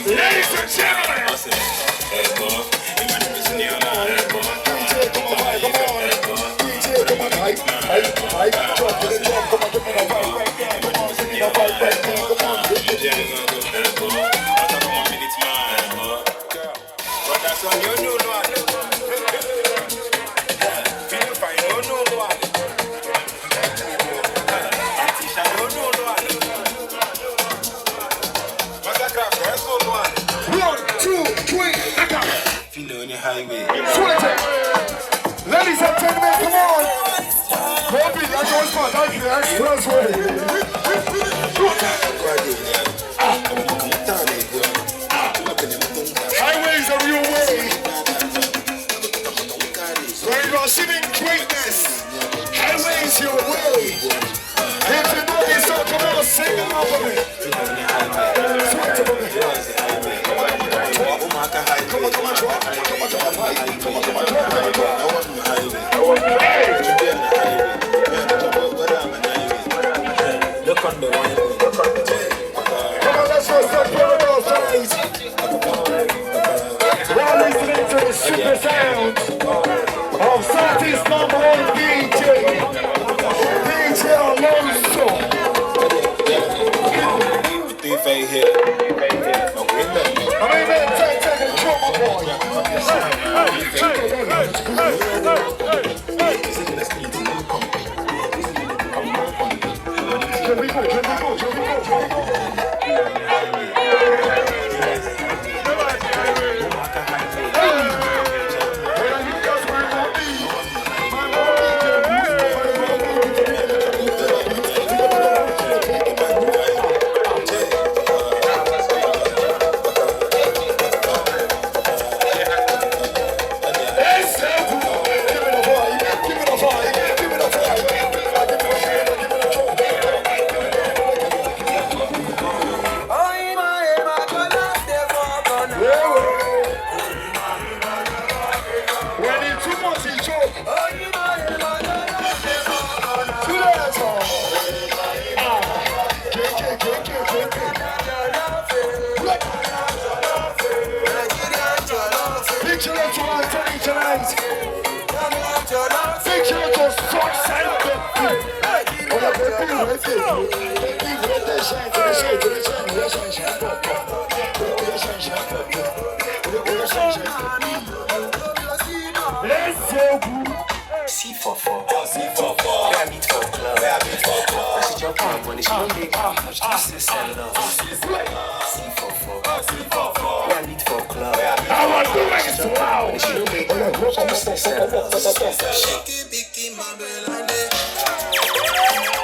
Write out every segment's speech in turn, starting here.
Ladies and gentlemen. Ladies and gentlemen, come on! Kobe, that goes for the expressway. Highways are your way. Where you are seeing greatness. Highways your way. If you know this song, come on, sing along with me. Look on the one. Come on, let's go start playing those songs. While listening to the super sound of Southeast #1 DJ Alonso. Thief ain't here. I mean, man, take the trouble boy.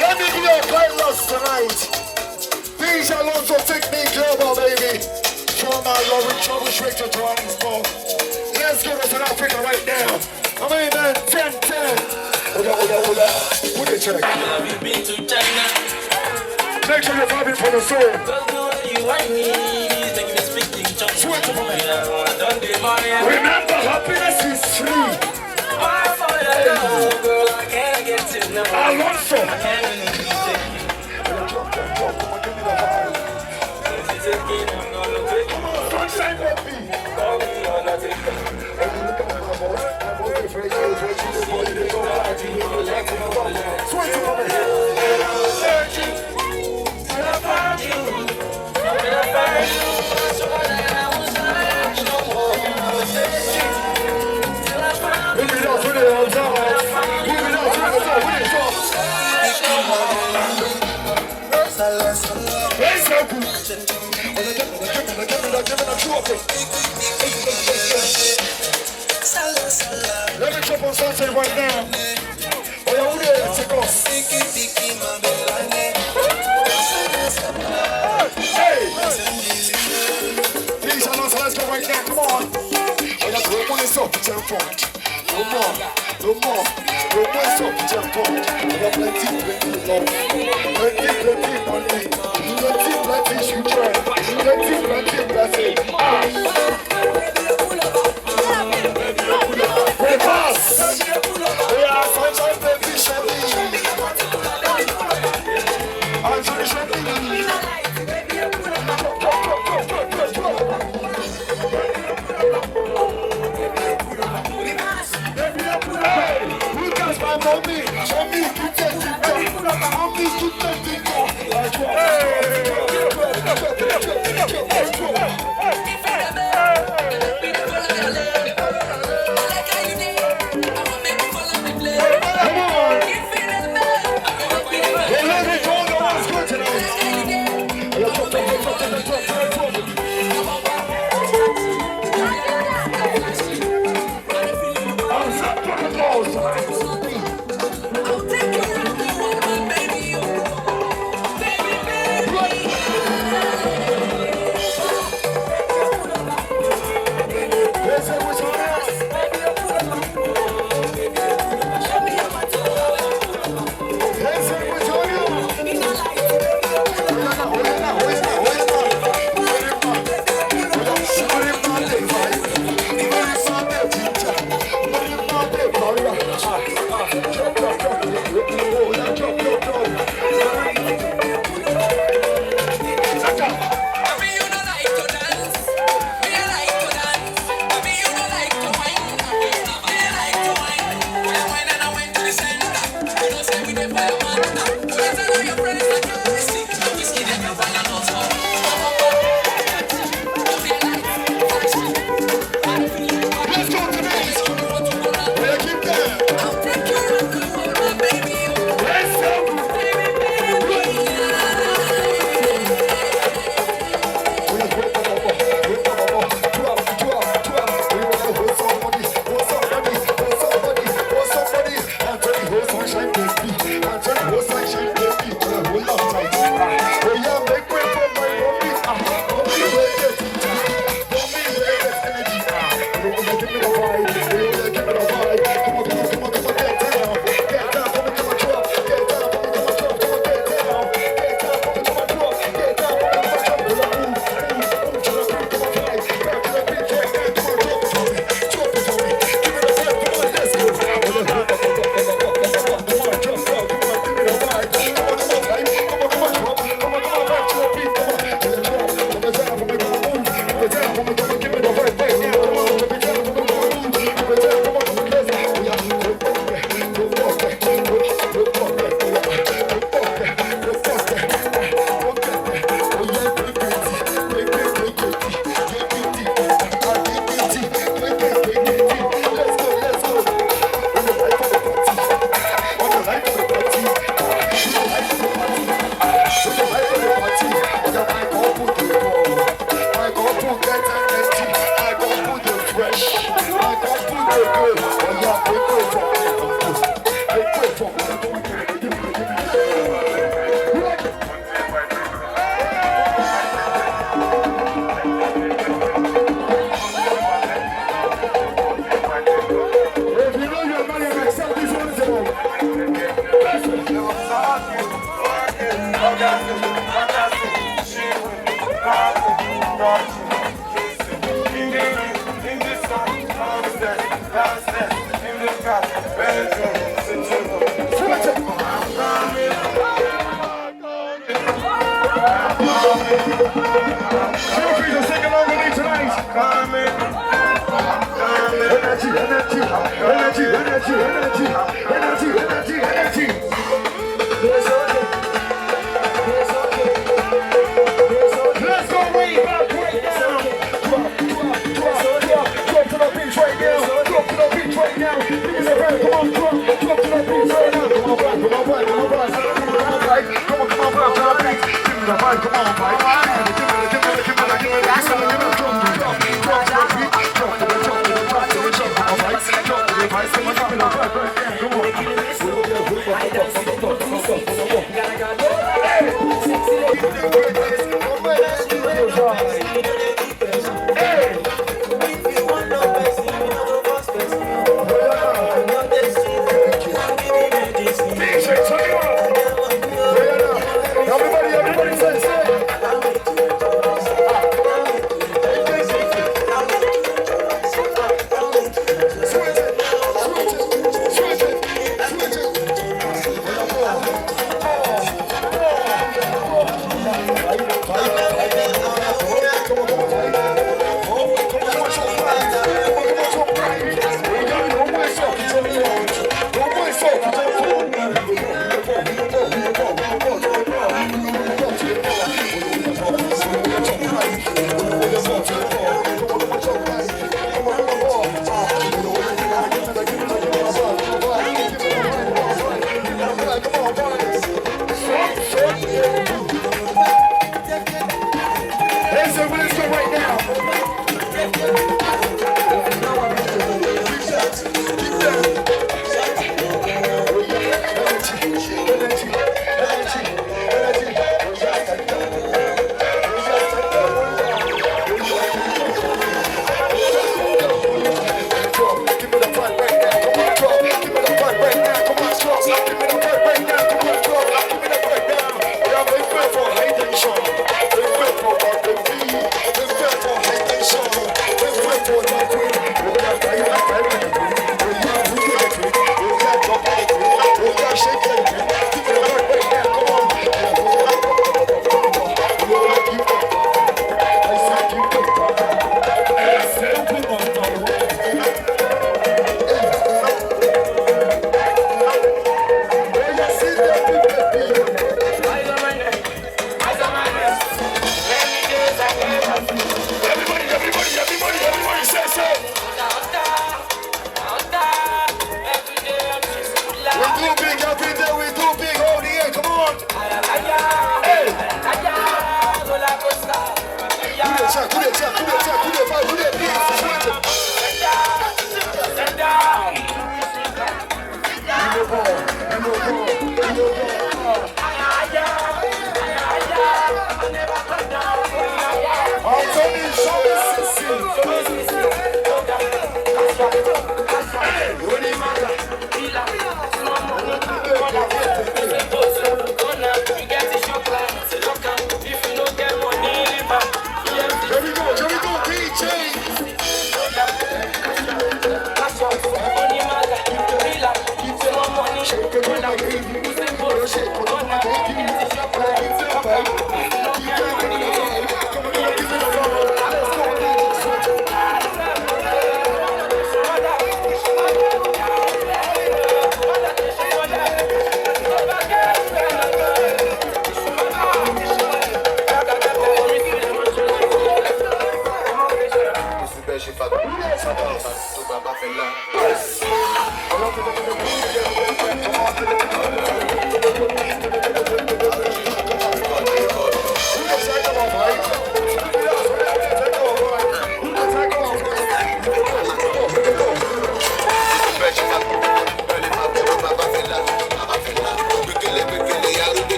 Let me be your playlist tonight. These are lots of technique global, baby. From my Lauren Trouble straight to Johannesburg. Let's go to South Africa right now. I mean, man, 10-10. Ola. Put it check. Have you been to China? Make sure you're vibing for the soul. Sweat to me. Remember, happiness is free. Alonso. Let me jump on something right now. Oh, yeah, let's go. Hey! Please, let's go right now. Come on. Oh, yeah, go on, stop, jump on. No more. Go on, stop, jump on. Oh, yeah, plenty love. Plenty money. Plenty future. Plenty blessing. Reverse! We are sunshine baby Shelly. Anthony Shelly.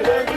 Thank you.